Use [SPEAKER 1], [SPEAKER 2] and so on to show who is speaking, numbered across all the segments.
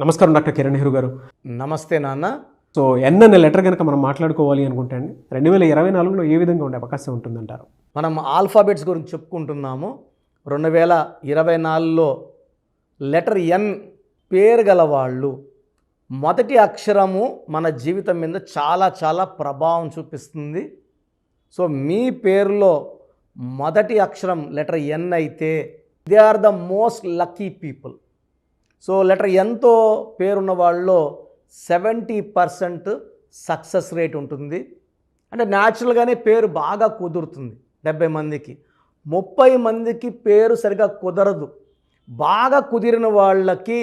[SPEAKER 1] నమస్కారం డాక్టర్ కిరణ్ నెహ్రూ గారు.
[SPEAKER 2] నమస్తే నాన్న.
[SPEAKER 1] సో ఎన్ అనే లెటర్ కనుక మనం మాట్లాడుకోవాలి అనుకుంటే అండి 2024లో ఏ విధంగా ఉండే అవకాశం ఉంటుందంటారు?
[SPEAKER 2] మనం ఆల్ఫాబెట్స్ గురించి చెప్పుకుంటున్నాము. 2024లో లెటర్ ఎన్ పేరు గల వాళ్ళు మొదటి అక్షరము మన జీవితం మీద చాలా ప్రభావం చూపిస్తుంది. సో మీ పేరులో మొదటి అక్షరం లెటర్ ఎన్ అయితే they are the most lucky people. So letter ఎన్తో పేరున్న వాళ్ళలో 70% సక్సెస్ రేట్ ఉంటుంది. అంటే న్యాచురల్గానే పేరు బాగా కుదురుతుంది. 70 మందికి 30 మందికి పేరు సరిగా కుదరదు. బాగా కుదిరిన వాళ్ళకి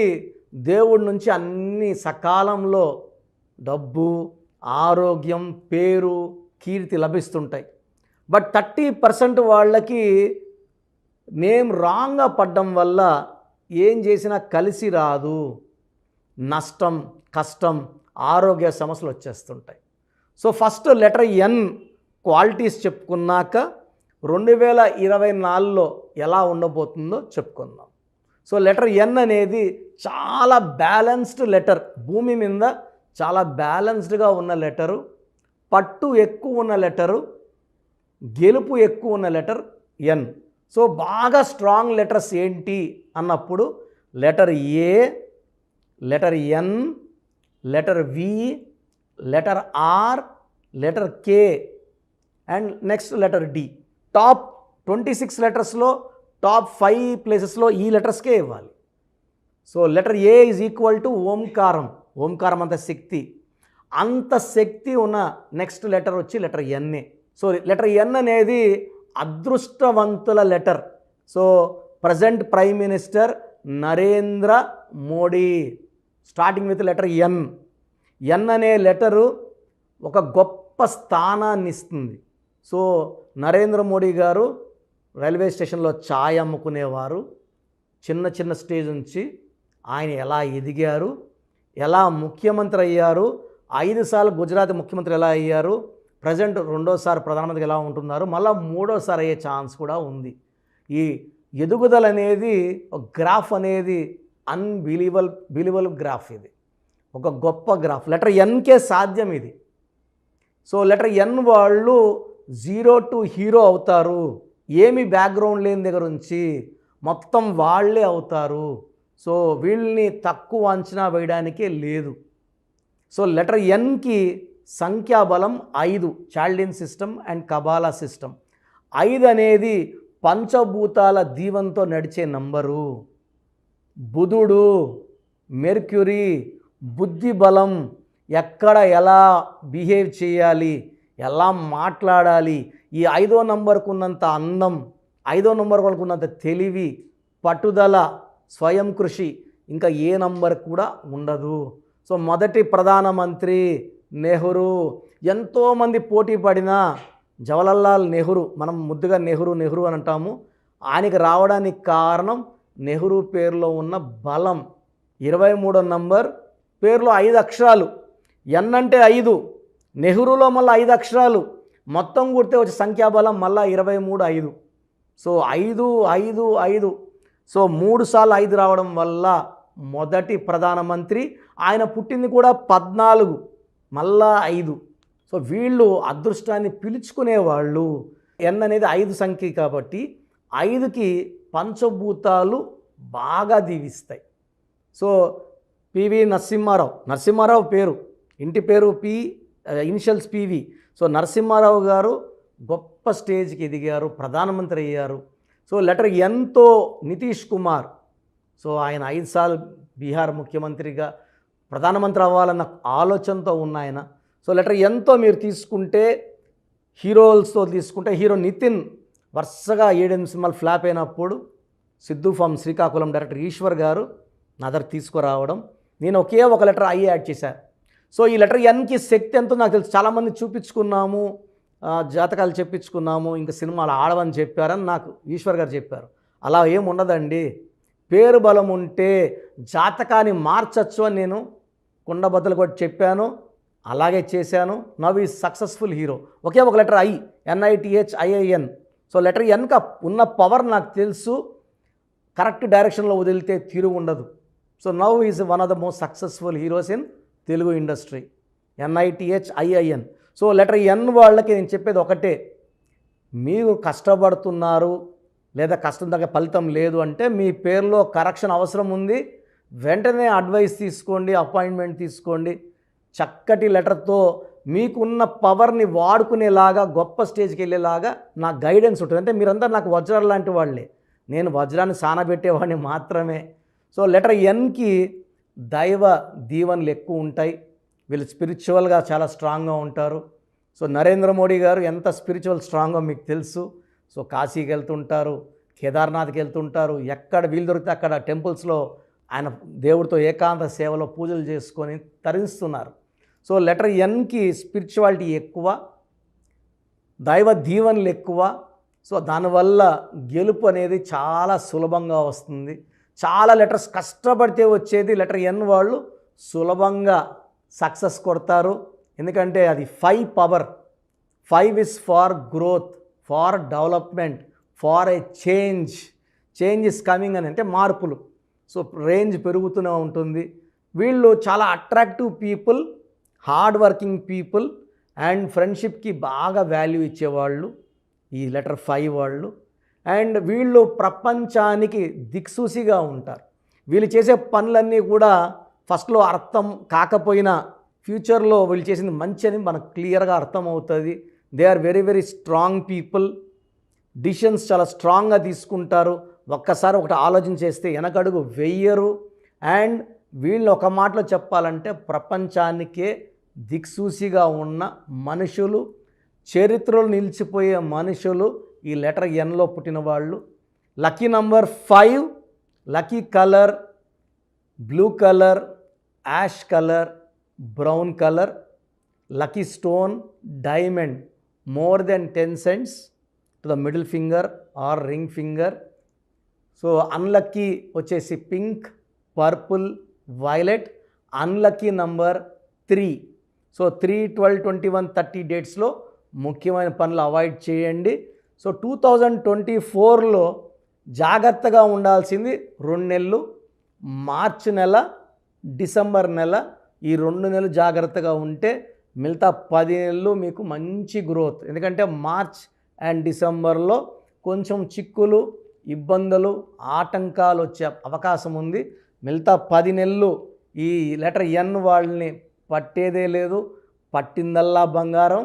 [SPEAKER 2] దేవుడి నుంచి అన్ని సకాలంలో డబ్బు, ఆరోగ్యం, పేరు, కీర్తి లభిస్తుంటాయి. బట్ 30% వాళ్ళకి నేమ్ రాంగ్గా పడ్డం వల్ల ఏం చేసినా కలిసి రాదు, నష్టం, కష్టం, ఆరోగ్య సమస్యలు వచ్చేస్తుంటాయి. So first letter N qualities చెప్పుకున్నాక 2024లో ఎలా ఉండబోతుందో చెప్పుకుందాం. సో లెటర్ ఎన్ అనేది చాలా బ్యాలెన్స్డ్ లెటర్. భూమి మీద చాలా బ్యాలెన్స్డ్గా ఉన్న లెటరు, పట్టు ఎక్కువ ఉన్న లెటరు, గెలుపు ఎక్కువ ఉన్న లెటర్ ఎన్. సో బాగా స్ట్రాంగ్ లెటర్స్ ఏంటి అన్నప్పుడు letter A, letter N, letter V, letter R, letter K and next letter D. Top 26 లెటర్స్లో టాప్ 5 ప్లేసెస్లో ఈ లెటర్స్కే ఇవ్వాలి. So letter A is equal to ఓంకారం. ఓంకారం అంత శక్తి, అంత శక్తి ఉన్న నెక్స్ట్ లెటర్ వచ్చి లెటర్ ఎన్ఏ. సో లెటర్ ఎన్ అనేది అదృష్టవంతుల letter. So present prime minister Narendra Modi starting with letter N. ఎన్ అనే లెటరు ఒక గొప్ప స్థానాన్ని ఇస్తుంది. సో నరేంద్ర మోడీ గారు రైల్వే స్టేషన్లో ఛాయ్ అమ్ముకునేవారు. చిన్న స్టేజ్ నుంచి ఆయన ఎలా ఎదిగారు, ఎలా ముఖ్యమంత్రి అయ్యారు, 5 సార్లు గుజరాత్ ముఖ్యమంత్రి ఎలా అయ్యారు, ప్రజెంట్ 2వ ప్రధానమంత్రి ఎలా ఉంటున్నారు, మళ్ళీ 3వసారి అయ్యే ఛాన్స్ కూడా ఉంది. ఈ ఎదుగుదల అనేది ఒక గ్రాఫ్ అనేది బిలీవబుల్ గ్రాఫ్. ఇది ఒక గొప్ప గ్రాఫ్. లెటర్ ఎన్కే సాధ్యం ఇది. సో లెటర్ ఎన్ వాళ్ళు 0 to హీరో అవుతారు. ఏమి బ్యాక్గ్రౌండ్ లేని దగ్గర నుంచి మొత్తం వాళ్ళే అవుతారు. సో వీళ్ళని తక్కువ అంచనా వేయడానికే లేదు. సో లెటర్ ఎన్కి సంఖ్యాబలం 5, Chaldean system and Kabbalah system. 5 అనేది పంచభూతాల దీవంతో నడిచే నంబరు. బుధుడు, మెర్క్యూరీ, బుద్ధి బలం, ఎక్కడ ఎలా బిహేవ్ చేయాలి, ఎలా మాట్లాడాలి, ఈ 5వ నంబర్కు ఉన్నంత అందం, 5వ నంబర్ వాళ్ళకు ఉన్నంత తెలివి, పట్టుదల, స్వయం కృషి ఇంకా ఏ నంబర్ కూడా ఉండదు. సో మొదటి ప్రధానమంత్రి నెహ్రూ. ఎంతోమంది పోటీ పడిన జవహర్లాల్ నెహ్రూ, మనం ముద్దుగా నెహ్రూ అని అంటాము, ఆయనకి రావడానికి కారణం నెహ్రూ పేరులో ఉన్న బలం. 23వ నంబర్ పేరులో 5 అక్షరాలు. ఎన్ అంటే 5, నెహ్రూలో మళ్ళీ 5 అక్షరాలు, మొత్తం కూడితే వచ్చే సంఖ్యాబలం మళ్ళీ 23, 5. సో 5. సో 3 సార్లు 5 రావడం వల్ల మొదటి ప్రధానమంత్రి. ఆయన పుట్టింది కూడా 14, మళ్ళా 5. సో వీళ్ళు అదృష్టాన్ని పిలుచుకునేవాళ్ళు. ఎన్ అనేది 5 సంఖ్య కాబట్టి 5కి పంచభూతాలు బాగా దీవిస్తాయి. సో పివి నరసింహారావు పేరు, ఇంటి పేరు ఇనిషియల్స్ పివి. సో నరసింహారావు గారు గొప్ప స్టేజ్కి ఎదిగారు, ప్రధానమంత్రి అయ్యారు. సో లెటర్ ఎన్తో నితీష్ కుమార్. సో ఆయన 5 సార్లు బీహార్ ముఖ్యమంత్రిగా ప్రధానమంత్రి అవ్వాలన్న ఆలోచనతో ఉన్న ఆయన. సో లెటర్ ఎన్తో మీరు తీసుకుంటే హీరోస్తో తీసుకుంటే హీరో నితిన్ వరుసగా 7 సినిమాలు ఫ్లాప్ అయినప్పుడు సిద్ధు ఫామ్ శ్రీకాకుళం డైరెక్టర్ ఈశ్వర్ గారు నా దగ్గర తీసుకురావడం, నేను ఒకే ఒక లెటర్ ఐ యాడ్ చేశాను. సో ఈ లెటర్ ఎన్కి శక్తి ఎంతో నాకు తెలుసు. చాలామంది చూపించుకున్నాము, జాతకాలు చెప్పించుకున్నాము, ఇంకా సినిమాలు ఆడవని చెప్పారని నాకు ఈశ్వర్ గారు చెప్పారు. అలా ఏం ఉండదండి. పేరు బలం ఉంటే జాతకాన్ని మార్చచ్చు అని నేను కుండబద్దలు కొట్టి చెప్పాను, అలాగే చేశాను. Now is successful hero. ఒకే ఒక letter I, NITHIIN. So letter ఎన్క ఉన్న పవర్ నాకు తెలుసు. కరెక్ట్ డైరెక్షన్లో వదిలితే తిరుగు ఉండదు. So now is one of the most successful heroes in Telugu industry. NITHIIN. So letter N వాళ్ళకి నేను చెప్పేది ఒకటే, మీరు కష్టపడుతున్నారు లేదా కష్టం తగ్గ ఫలితం లేదు అంటే మీ పేరులో కరెక్షన్ అవసరం ఉంది, వెంటనే అడ్వైస్ తీసుకోండి, అపాయింట్మెంట్ తీసుకోండి. చక్కటి లెటర్తో మీకున్న పవర్ని వాడుకునేలాగా గొప్ప స్టేజ్కి వెళ్ళేలాగా నా గైడెన్స్ ఉంటుంది. అంటే మీరందరూ నాకు వజ్రాలు లాంటి వాళ్ళే, నేను వజ్రాన్ని సానబెట్టేవాడిని మాత్రమే. సో లెటర్ Nకి దైవ దీవెనలు ఎక్కువ ఉంటాయి, వీళ్ళు స్పిరిచువల్గా చాలా స్ట్రాంగ్గా ఉంటారు. సో నరేంద్ర మోడీ గారు ఎంత స్పిరిచువల్ స్ట్రాంగో మీకు తెలుసు. సో కాశీకి వెళ్తుంటారు, కేదార్నాథ్కి వెళ్తుంటారు, ఎక్కడ వీలు దొరికితే అక్కడ టెంపుల్స్లో ఆయన దేవుడితో ఏకాంత సేవలో పూజలు చేసుకొని తరిస్తున్నారు. సో లెటర్ Nకి స్పిరిచువాలిటీ ఎక్కువ, దైవ దీవెనలు ఎక్కువ. సో దానివల్ల గెలుపు అనేది చాలా సులభంగా వస్తుంది. చాలా లెటర్స్ కష్టపడితే వచ్చేది లెటర్ N వాళ్ళు సులభంగా సక్సెస్ కొడతారు. ఎందుకంటే అది 5 power. 5 is for growth, for development, for a change. Change is coming అని అంటే మార్పులు. సో రేంజ్ పెరుగుతూనే ఉంటుంది. వీళ్ళు చాలా attractive people, hard working people and ఫ్రెండ్షిప్కి బాగా వాల్యూ ఇచ్చేవాళ్ళు ఈ లెటర్ 5 వాళ్ళు. అండ్ వీళ్ళు ప్రపంచానికి దిక్సూసిగా ఉంటారు. వీళ్ళు చేసే పనులన్నీ కూడా ఫస్ట్లో అర్థం కాకపోయినా ఫ్యూచర్లో వీళ్ళు చేసింది మంచి అని మనకు క్లియర్గా అర్థమవుతుంది. They are very very strong people. Decisions చాలా స్ట్రాంగ్గా తీసుకుంటారు. ఒక్కసారి ఒకటి ఆలోచన చేస్తే వెనకడుగు వెయ్యరు. అండ్ వీళ్ళు ఒక మాటలో చెప్పాలంటే ప్రపంచానికే దిక్సూసిగా ఉన్న మనుషులు, చరిత్రలో నిలిచిపోయే మనుషులు ఈ లెటర్ Nలో పుట్టిన వాళ్ళు. Lucky number 5, lucky colour blue colour, ash colour, brown colour. Lucky stone diamond, more than 10 cents to the middle finger or ring finger. So unlucky వచ్చేసి pink, purple, violet. Unlucky number 3. So 3, 12, 21, 30 డేట్స్లో ముఖ్యమైన పనులు avoid చేయండి. So 2024లో జాగ్రత్తగా ఉండాల్సింది 2 నెలలు, మార్చి నెల, December నెల. ఈ 2 నెలలు జాగ్రత్తగా ఉంటే మిగతా 10 నెలలు మీకు మంచి గ్రోత్. ఎందుకంటే మార్చ్ అండ్ డిసెంబర్లో కొంచెం చిక్కులు, ఇబ్బందులు, ఆటంకాలు వచ్చే అవకాశం ఉంది. మిగతా 10 నెలలు ఈ లెటర్ N వాళ్ళని పట్టేదే లేదు, పట్టిందల్లా బంగారం.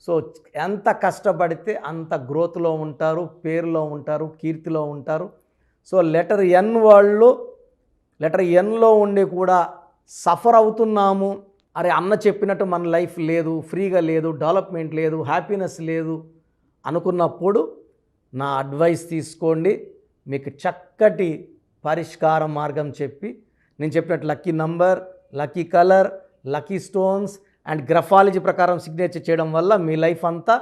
[SPEAKER 2] సో ఎంత కష్టపడితే అంత గ్రోత్లో ఉంటారు, పేరులో ఉంటారు, కీర్తిలో ఉంటారు. సో లెటర్ N వాళ్ళు లెటర్ Nలో ఉండి కూడా సఫర్ అవుతున్నాము, అరే అన్న చెప్పినట్టు మన లైఫ్ లేదు, ఫ్రీగా లేదు, డెవలప్మెంట్ లేదు, హ్యాపీనెస్ లేదు అనుకున్నప్పుడు నా అడ్వైస్ తీసుకోండి. మీకు చక్కటి పరిష్కార మార్గం చెప్పి నేను చెప్పినట్టు lucky number, lucky colour, lucky stones and graphology ప్రకారం సిగ్నేచర్ చేయడం వల్ల మీ లైఫ్ అంతా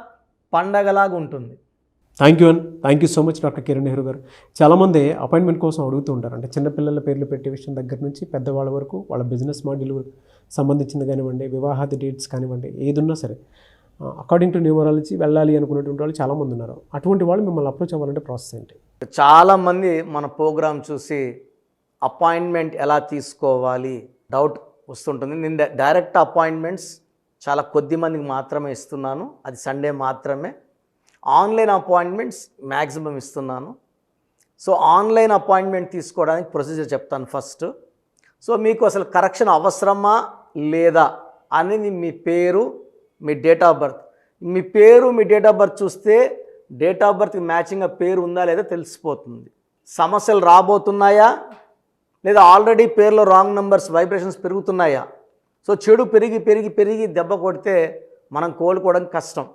[SPEAKER 2] పండగలాగా ఉంటుంది.
[SPEAKER 1] Thank you so much doctor Kiran Nehru గారు. చాలామంది అపాయింట్మెంట్ కోసం అడుగుతూ ఉంటారు. అంటే చిన్నపిల్లల పేర్లు పెట్టే విషయం దగ్గర నుంచి పెద్దవాళ్ళ వరకు, వాళ్ళ బిజినెస్ మాడ్యూల్ సంబంధించింది కానివ్వండి, వివాహాది డేట్స్ కానివ్వండి, ఏదున్నా సరే అకార్డింగ్ టు న్యూమరాలజీ వెళ్ళాలి అనుకునేటువంటి వాళ్ళు చాలామంది ఉన్నారు. అటువంటి వాళ్ళు మిమ్మల్ని అప్రోచ్ అవ్వాలంటే ప్రాసెస్ ఏంటి?
[SPEAKER 2] చాలామంది మన ప్రోగ్రామ్ చూసి అపాయింట్మెంట్ ఎలా తీసుకోవాలి డౌట్ వస్తుంటుంది. నేను డైరెక్ట్ అపాయింట్మెంట్స్ చాలా కొద్ది మందికి మాత్రమే ఇస్తున్నాను, అది సండే మాత్రమే. ఆన్లైన్ అపాయింట్మెంట్స్ మ్యాక్సిమం ఇస్తున్నాను. సో ఆన్లైన్ అపాయింట్మెంట్ తీసుకోవడానికి ప్రొసీజర్ చెప్తాను ఫస్ట్. సో మీకు అసలు కరెక్షన్ అవసరమా లేదా అనేది మీ పేరు, మీ డేట్ ఆఫ్ బర్త్. మీ పేరు, మీ డేట్ ఆఫ్ బర్త్ చూస్తే డేట్ ఆఫ్ బర్త్కి మ్యాచింగ్గా పేరు ఉందా లేదా తెలిసిపోతుంది. సమస్యలు రాబోతున్నాయా లేదా ఆల్రెడీ పేరులో రాంగ్ నెంబర్స్ వైబ్రేషన్స్ పెరుగుతున్నాయా? సో చెడు పెరిగి పెరిగి పెరిగి దెబ్బ కొడితే మనం కోలుకోవడం కష్టం.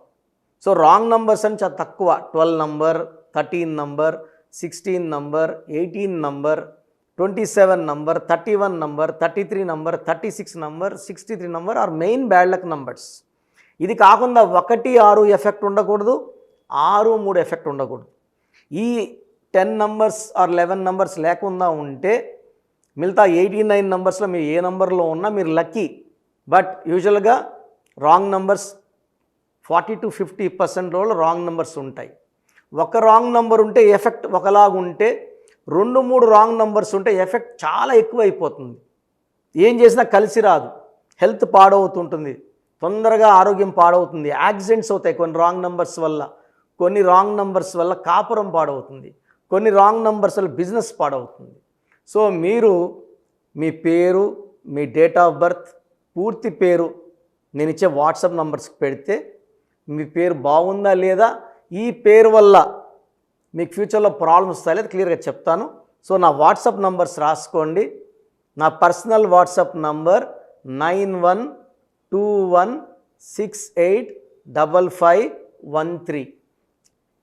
[SPEAKER 2] సో రాంగ్ నంబర్స్ అని చాలా తక్కువ. 12 number, 13 number, 16 number, 18 number, 27 number, 31 number, 33 number, 36 number, 63 number are main bad luck numbers. ఇది కాకుండా 1, 6 ఎఫెక్ట్ ఉండకూడదు, 6, 3 ఎఫెక్ట్ ఉండకూడదు. ఈ 10 నంబర్స్ ఆర్ 11 నంబర్స్ లేకుండా ఉంటే మిగతా 89 నంబర్స్లో మీరు ఏ నంబర్లో ఉన్నా మీరు లక్కీ. బట్ యూజువల్గా wrong numbers 40 to 50% wrong numbers ఉంటాయి. ఒక రాంగ్ నెంబర్ ఉంటే ఎఫెక్ట్ ఒకలాగా ఉంటే 2-3 రాంగ్ నంబర్స్ ఉంటే ఎఫెక్ట్ చాలా ఎక్కువ అయిపోతుంది. ఏం చేసినా కలిసి రాదు, హెల్త్ పాడవుతుంటుంది, తొందరగా ఆరోగ్యం పాడవుతుంది, యాక్సిడెంట్స్ అవుతాయి కొన్ని రాంగ్ నంబర్స్ వల్ల, కొన్ని రాంగ్ నంబర్స్ వల్ల కాపురం పాడవుతుంది, కొన్ని రాంగ్ నంబర్స్ వల్ల బిజినెస్ పాడవుతుంది. సో మీరు మీ పేరు, మీ డేట్ ఆఫ్ బర్త్, పూర్తి పేరు నేను ఇచ్చే వాట్సాప్ నంబర్స్కి పెడితే మీ పేరు బాగుందా లేదా, ఈ పేరు వల్ల మీకు ఫ్యూచర్లో ప్రాబ్లమ్స్ వస్తాయి లేదా క్లియర్గా చెప్తాను. సో నా వాట్సాప్ నంబర్స్ రాసుకోండి. నా పర్సనల్ వాట్సాప్ నంబర్ 9121685513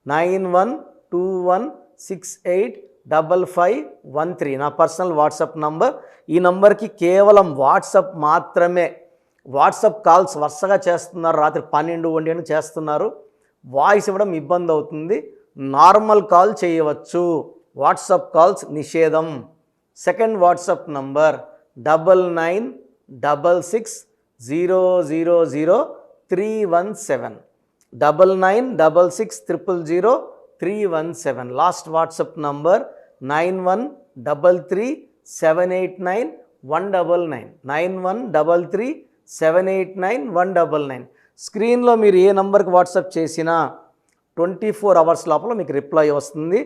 [SPEAKER 2] 9121685513 నా పర్సనల్ వాట్సాప్ నంబర్. ఈ నంబర్కి కేవలం వాట్సాప్ మాత్రమే. వాట్సాప్ కాల్స్ వరుసగా చేస్తున్నారు, రాత్రి 12-1 చేస్తున్నారు, వాయిస్ ఇవ్వడం ఇబ్బంది అవుతుంది. నార్మల్ కాల్ చేయవచ్చు, వాట్సాప్ కాల్స్ నిషేధం. Second WhatsApp number 9966000317 9966000317. Last WhatsApp number 9133789199 9133789199. స్క్రీన్లో మీరు ఏ నంబర్కి వాట్సాప్ చేసినా 24 అవర్స్ లోపల మీకు రిప్లై వస్తుంది.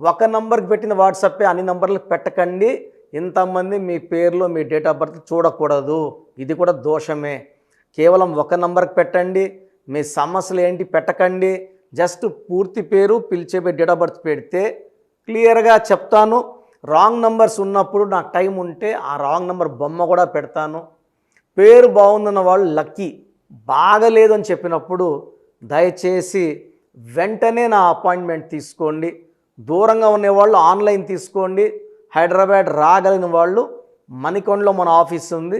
[SPEAKER 2] ఒక నంబర్కి పెట్టిన వాట్సాపే అన్ని నంబర్లకు పెట్టకండి. ఇంతమంది మీ పేర్లు, మీ డేట్ ఆఫ్ బర్త్ చూడకూడదు, ఇది కూడా దోషమే. కేవలం ఒక నంబర్కి పెట్టండి, మీ సమస్యలు ఏంటి పెట్టకండి. జస్ట్ పూర్తి పేరు, పిలిచే డేట్ ఆఫ్ బర్త్ పెడితే క్లియర్గా చెప్తాను. రాంగ్ నంబర్స్ ఉన్నప్పుడు నాకు టైం ఉంటే ఆ రాంగ్ నంబర్ బొమ్మ కూడా పెడతాను. పేరు బాగుందన్న వాళ్ళు లక్కీ, బాగలేదు అని చెప్పినప్పుడు దయచేసి వెంటనే నా అపాయింట్మెంట్ తీసుకోండి. దూరంగా ఉండేవాళ్ళు ఆన్లైన్ తీసుకోండి. హైదరాబాద్ రాగలిగిన వాళ్ళు మణికొండలో మన ఆఫీస్ ఉంది.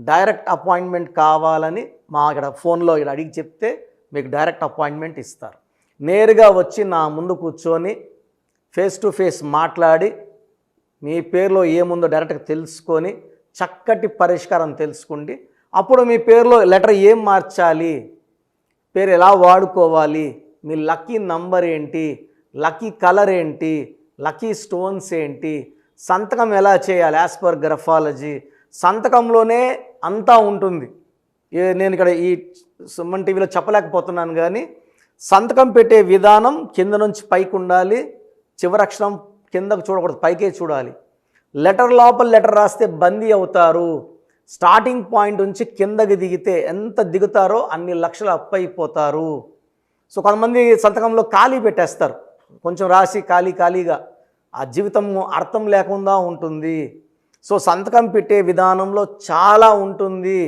[SPEAKER 2] డైరెక్ట్ అపాయింట్మెంట్ కావాలని మా ఇక్కడ ఫోన్లో ఇక్కడ అడిగి చెప్తే మీకు డైరెక్ట్ అపాయింట్మెంట్ ఇస్తారు. నేరుగా వచ్చి నా ముందు కూర్చొని ఫేస్ టు ఫేస్ మాట్లాడి మీ పేరులో ఏముందో డైరెక్ట్గా తెలుసుకొని చక్కటి పరిష్కారం తెలుసుకోండి. అప్పుడు మీ పేరులో లెటర్ ఏం మార్చాలి, పేరు ఎలా వాడుకోవాలి, మీ లక్కీ నంబర్ ఏంటి, లక్కీ కలర్ ఏంటి, లక్కీ స్టోన్స్ ఏంటి, సంతకం ఎలా చేయాలి యాజ్ పర్ గ్రఫాలజీ, సంతకంలోనే అంతా ఉంటుంది. నేను ఇక్కడ ఈ సుమన్ టీవీలో చెప్పలేకపోతున్నాను కానీ సంతకం పెట్టే విధానం కింద నుంచి పైకి ఉండాలి, చివరి అక్షరం కిందకు చూడకూడదు, పైకే చూడాలి. లెటర్ లోపల లెటర్ రాస్తే బందీ అవుతారు. స్టార్టింగ్ పాయింట్ నుంచి కిందకి దిగితే ఎంత దిగుతారో అన్ని లక్షలు అప్పైపోతారు. సో కొంతమంది సంతకంలో ఖాళీ పెట్టేస్తారు, కొంచెం రాసి ఖాళీగా ఆ జీవితం అర్థం లేకుండా ఉంటుంది. సో సంతకం పెట్టే విధానంలో చాలా ఉంటుంది.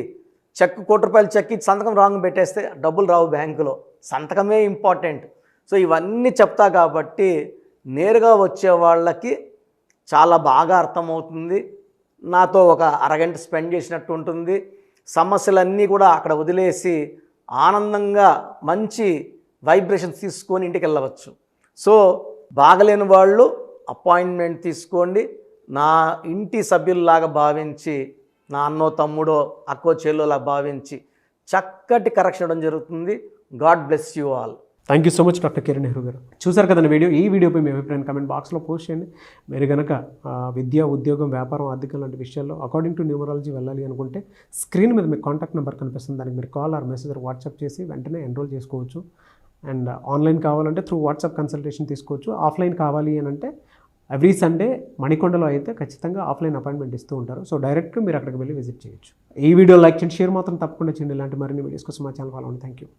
[SPEAKER 2] చెక్ ₹1 చెక్ ఇచ్చి సంతకం రాంగ్ పెట్టేస్తే డబ్బులు రావు బ్యాంకులో, సంతకమే ఇంపార్టెంట్. సో ఇవన్నీ చెప్తా కాబట్టి నేరుగా వచ్చే వాళ్ళకి చాలా బాగా అర్థమవుతుంది. నాతో ఒక అరగంట స్పెండ్ చేసినట్టు ఉంటుంది. సమస్యలన్నీ కూడా అక్కడ వదిలేసి ఆనందంగా మంచి వైబ్రేషన్స్ తీసుకొని ఇంటికి వెళ్ళవచ్చు. సో బాగలేని వాళ్ళు అపాయింట్మెంట్ తీసుకోండి. నా ఇంటి సభ్యుల్లాగా భావించి, నా అన్నో తమ్ముడో అక్కో చెల్లోలా భావించి చక్కటి కరెక్షన్ ఇవ్వడం జరుగుతుంది. God bless you all.
[SPEAKER 1] Thank you so much doctor Kiran Nehru గారు. చూసారు కదండి వీడియో. ఈ వీడియోపై మీ అభిప్రాయం కామెంట్ బాక్స్లో పోస్ట్ చేయండి. మీరు కనుక విద్య, ఉద్యోగం, వ్యాపారం, ఆర్థికం లాంటి విషయాల్లో అకార్డింగ్ టు న్యూమరాలజీ వెళ్ళాలి అనుకుంటే స్క్రీన్ మీద మీకు కాంటాక్ట్ నెంబర్ కనిపిస్తుంది. దానికి మీరు కాల్ ఆర్ మెసేజ్ వాట్సాప్ చేసి వెంటనే ఎన్రోల్ చేసుకోవచ్చు. అండ్ ఆన్లైన్ కావాలంటే త్రూ వాట్సాప్ కన్సల్టేషన్ తీసుకోవచ్చు. ఆఫ్లైన్ కావాలి అని అంటే ఎవ్రీ సండే మణికొండలో అయితే ఖచ్చితంగా ఆఫ్లైన్ అపాయింట్మెంట్ ఇస్తూ ఉంటారు. సో డైరెక్ట్గా మీరు అక్కడికి వెళ్ళి విజిట్ చేయొచ్చు. ఈ వీడియో లైక్ చేయండి, షేర్ మాత్రం తప్పకుండా చేయండి. ఇలాంటి మరిన్ని వీడియోస్ కోసం మా ఛానల్ ఫాలో అవ్వండి. Thank you.